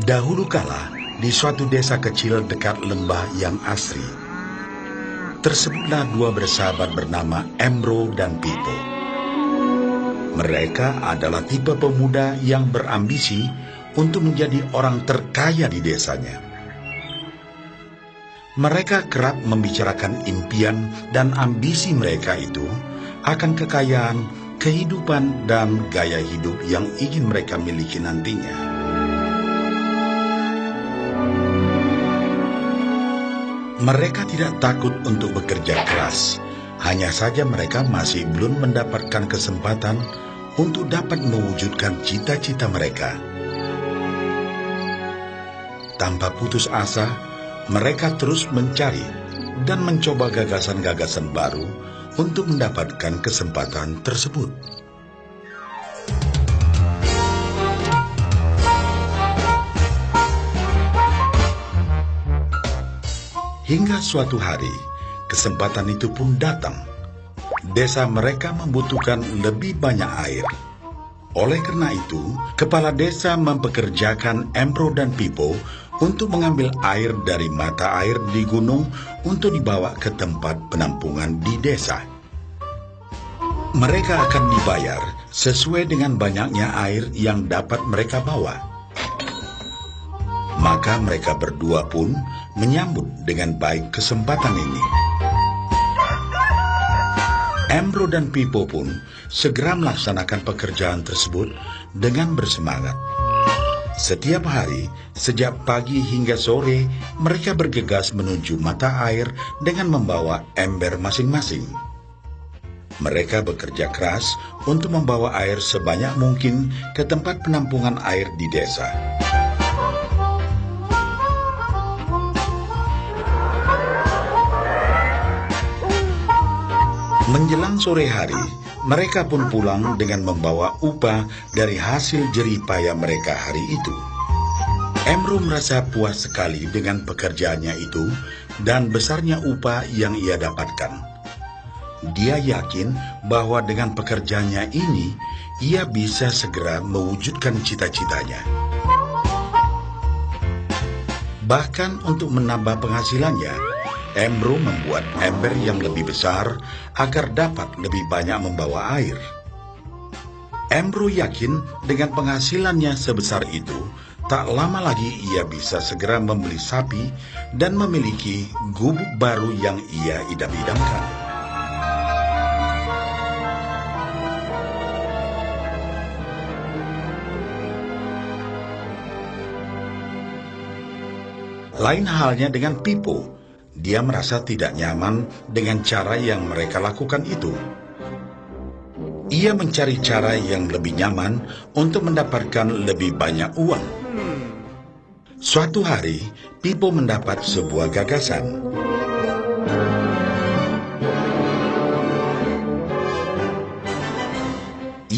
Dahulu kala, di suatu desa kecil dekat lembah yang asri, tersebutlah dua bersahabat bernama Embro dan Pipo. Mereka adalah tipe pemuda yang berambisi untuk menjadi orang terkaya di desanya. Mereka kerap membicarakan impian dan ambisi mereka itu akan kekayaan, kehidupan, dan gaya hidup yang ingin mereka miliki nantinya. Mereka tidak takut untuk bekerja keras, hanya saja mereka masih belum mendapatkan kesempatan untuk dapat mewujudkan cita-cita mereka. Tanpa putus asa, mereka terus mencari dan mencoba gagasan-gagasan baru untuk mendapatkan kesempatan tersebut. Hingga suatu hari, kesempatan itu pun datang. Desa mereka membutuhkan lebih banyak air. Oleh karena itu, kepala desa mempekerjakan Embro dan Pipo untuk mengambil air dari mata air di gunung untuk dibawa ke tempat penampungan di desa. Mereka akan dibayar sesuai dengan banyaknya air yang dapat mereka bawa. Maka mereka berdua pun menyambut dengan baik kesempatan ini. Embro dan Pipo pun segera melaksanakan pekerjaan tersebut dengan bersemangat. Setiap hari, sejak pagi hingga sore, mereka bergegas menuju mata air dengan membawa ember masing-masing. Mereka bekerja keras untuk membawa air sebanyak mungkin ke tempat penampungan air di desa. Menjelang sore hari, mereka pun pulang dengan membawa upah dari hasil jerih payah mereka hari itu. Embro merasa puas sekali dengan pekerjaannya itu dan besarnya upah yang ia dapatkan. Dia yakin bahwa dengan pekerjaannya ini, ia bisa segera mewujudkan cita-citanya. Bahkan untuk menambah penghasilannya, Embro membuat ember yang lebih besar agar dapat lebih banyak membawa air. Embro yakin dengan penghasilannya sebesar itu, tak lama lagi ia bisa segera membeli sapi dan memiliki gubuk baru yang ia idam-idamkan. Lain halnya dengan Pipo. Dia merasa tidak nyaman dengan cara yang mereka lakukan itu. Ia mencari cara yang lebih nyaman untuk mendapatkan lebih banyak uang. Suatu hari, Pipo mendapat sebuah gagasan.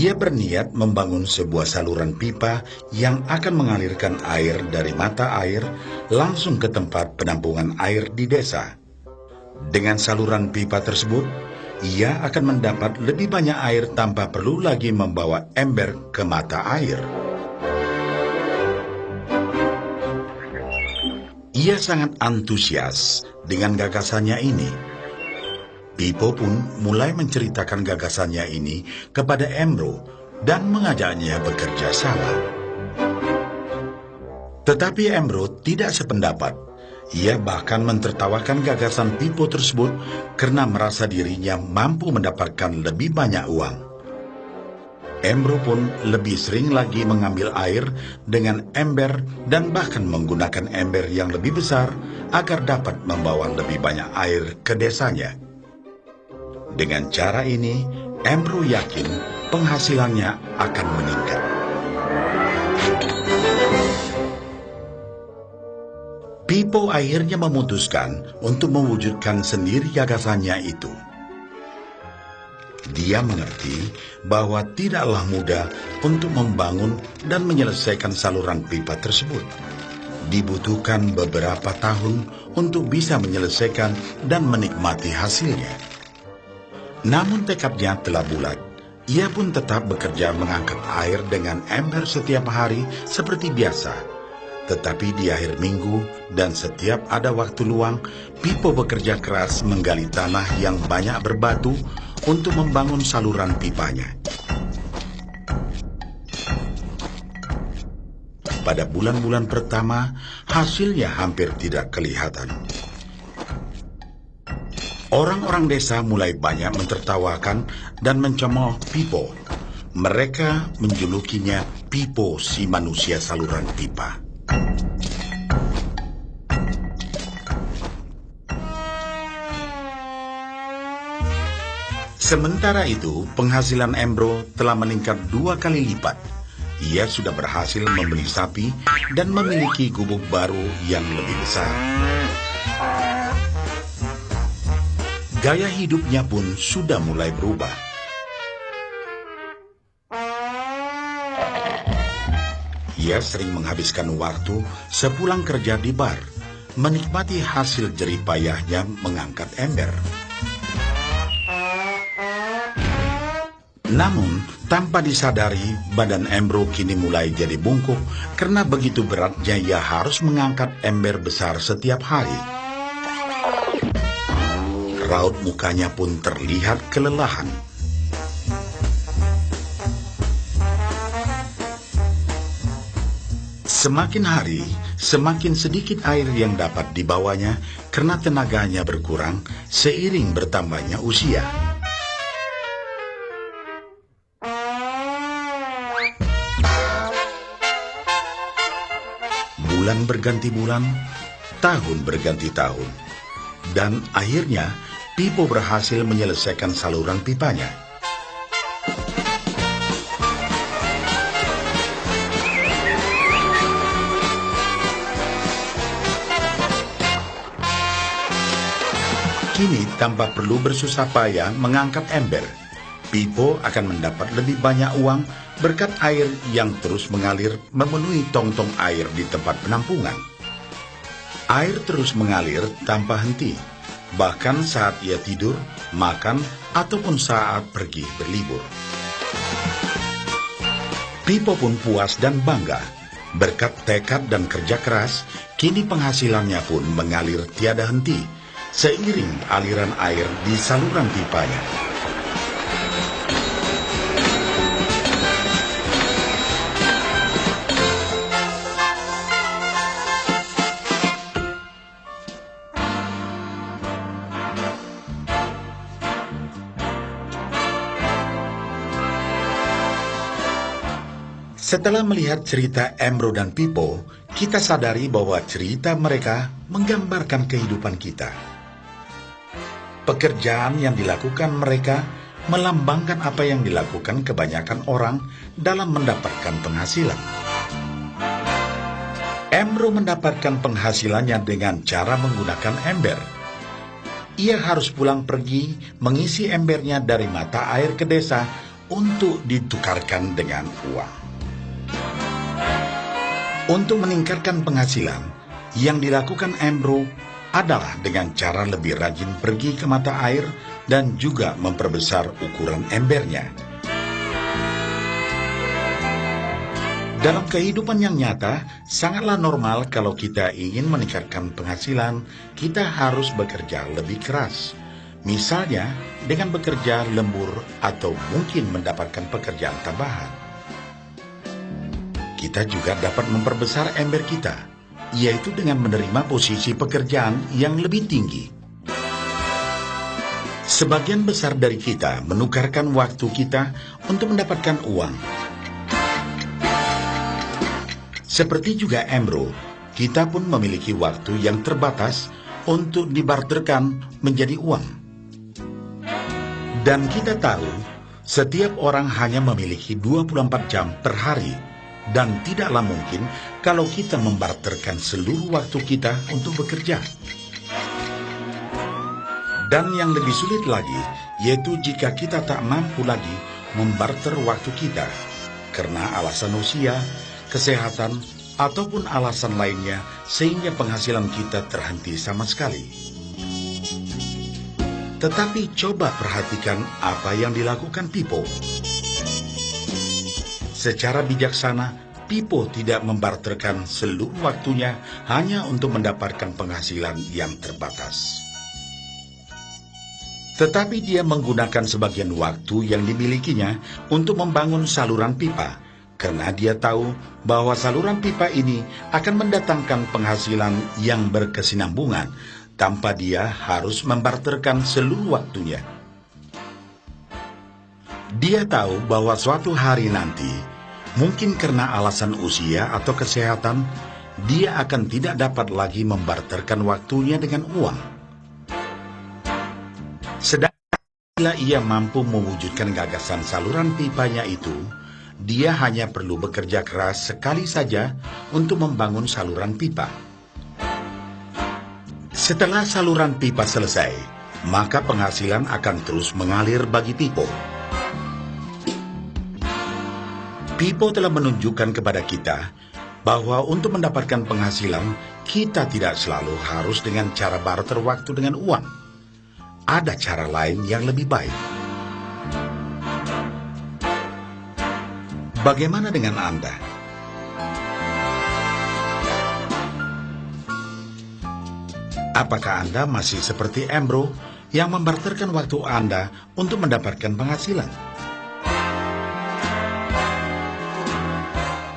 Ia berniat membangun sebuah saluran pipa yang akan mengalirkan air dari mata air langsung ke tempat penampungan air di desa. Dengan saluran pipa tersebut, ia akan mendapat lebih banyak air tanpa perlu lagi membawa ember ke mata air. Ia sangat antusias dengan gagasannya ini. Pipo pun mulai menceritakan gagasannya ini kepada Embro dan mengajaknya bekerja sama. Tetapi Embro tidak sependapat. Ia bahkan mentertawakan gagasan Pipo tersebut karena merasa dirinya mampu mendapatkan lebih banyak uang. Embro pun lebih sering lagi mengambil air dengan ember dan bahkan menggunakan ember yang lebih besar agar dapat membawa lebih banyak air ke desanya. Dengan cara ini, Embro yakin penghasilannya akan meningkat. Pipo akhirnya memutuskan untuk mewujudkan sendiri gagasannya itu. Dia mengerti bahwa tidaklah mudah untuk membangun dan menyelesaikan saluran pipa tersebut. Dibutuhkan beberapa tahun untuk bisa menyelesaikan dan menikmati hasilnya. Namun tekadnya telah bulat. Ia pun tetap bekerja mengangkat air dengan ember setiap hari seperti biasa. Tetapi di akhir minggu dan setiap ada waktu luang, Pipo bekerja keras menggali tanah yang banyak berbatu untuk membangun saluran pipanya. Pada bulan-bulan pertama, hasilnya hampir tidak kelihatan. Orang-orang desa mulai banyak mentertawakan dan mencemooh Pipo. Mereka menjulukinya Pipo si manusia saluran pipa. Sementara itu, penghasilan Embro telah meningkat 2 kali lipat. Ia sudah berhasil membeli sapi dan memiliki gubuk baru yang lebih besar. Gaya hidupnya pun sudah mulai berubah. Ia sering menghabiskan waktu sepulang kerja di bar, menikmati hasil jerih payahnya mengangkat ember. Namun, tanpa disadari, badan Embro kini mulai jadi bungkuk karena begitu beratnya ia harus mengangkat ember besar setiap hari. Raut mukanya pun terlihat kelelahan. Semakin hari, semakin sedikit air yang dapat dibawanya karena tenaganya berkurang seiring bertambahnya usia. Bulan berganti bulan, tahun berganti tahun, dan akhirnya Pipo berhasil menyelesaikan saluran pipanya. Kini tanpa perlu bersusah payah mengangkat ember, Pipo akan mendapat lebih banyak uang berkat air yang terus mengalir memenuhi tong-tong air di tempat penampungan. Air terus mengalir tanpa henti, bahkan saat ia tidur, makan, ataupun saat pergi berlibur. Pipo pun puas dan bangga. Berkat tekad dan kerja keras, kini penghasilannya pun mengalir tiada henti, seiring aliran air di saluran pipanya. Setelah melihat cerita Embro dan Pipo, kita sadari bahwa cerita mereka menggambarkan kehidupan kita. Pekerjaan yang dilakukan mereka melambangkan apa yang dilakukan kebanyakan orang dalam mendapatkan penghasilan. Embro mendapatkan penghasilannya dengan cara menggunakan ember. Ia harus pulang pergi mengisi embernya dari mata air ke desa untuk ditukarkan dengan uang. Untuk meningkatkan penghasilan, yang dilakukan Embro adalah dengan cara lebih rajin pergi ke mata air dan juga memperbesar ukuran embernya. Dalam kehidupan yang nyata, sangatlah normal kalau kita ingin meningkatkan penghasilan, kita harus bekerja lebih keras. Misalnya, dengan bekerja lembur atau mungkin mendapatkan pekerjaan tambahan. Kita juga dapat memperbesar ember kita, yaitu dengan menerima posisi pekerjaan yang lebih tinggi. Sebagian besar dari kita menukarkan waktu kita untuk mendapatkan uang. Seperti juga Embro, kita pun memiliki waktu yang terbatas untuk dibarterkan menjadi uang. Dan kita tahu, setiap orang hanya memiliki 24 jam per hari, dan tidaklah mungkin kalau kita membarterkan seluruh waktu kita untuk bekerja. Dan yang lebih sulit lagi, yaitu jika kita tak mampu lagi membarter waktu kita, karena alasan usia, kesehatan, ataupun alasan lainnya, sehingga penghasilan kita terhenti sama sekali. Tetapi coba perhatikan apa yang dilakukan Pipo. Secara bijaksana, Pipo tidak membarterkan seluruh waktunya hanya untuk mendapatkan penghasilan yang terbatas. Tetapi dia menggunakan sebagian waktu yang dimilikinya untuk membangun saluran pipa, karena dia tahu bahwa saluran pipa ini akan mendatangkan penghasilan yang berkesinambungan tanpa dia harus membarterkan seluruh waktunya. Dia tahu bahwa suatu hari nanti, mungkin karena alasan usia atau kesehatan, dia akan tidak dapat lagi membarterkan waktunya dengan uang. Sedangkan bila ia mampu mewujudkan gagasan saluran pipanya itu, dia hanya perlu bekerja keras sekali saja untuk membangun saluran pipa. Setelah saluran pipa selesai, maka penghasilan akan terus mengalir bagi Pipo. Pipo telah menunjukkan kepada kita bahwa untuk mendapatkan penghasilan, kita tidak selalu harus dengan cara barter waktu dengan uang. Ada cara lain yang lebih baik. Bagaimana dengan Anda? Apakah Anda masih seperti Embro yang membarterkan waktu Anda untuk mendapatkan penghasilan?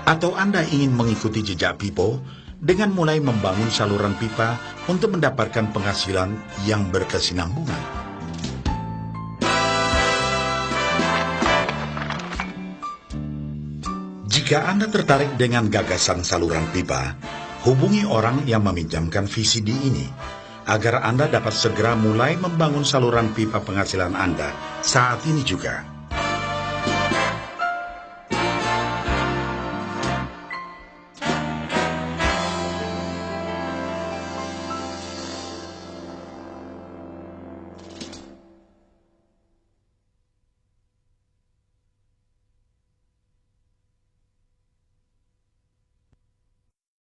Atau Anda ingin mengikuti jejak Pipo dengan mulai membangun saluran pipa untuk mendapatkan penghasilan yang berkesinambungan? Jika Anda tertarik dengan gagasan saluran pipa, hubungi orang yang meminjamkan VCD ini, agar Anda dapat segera mulai membangun saluran pipa penghasilan Anda saat ini juga.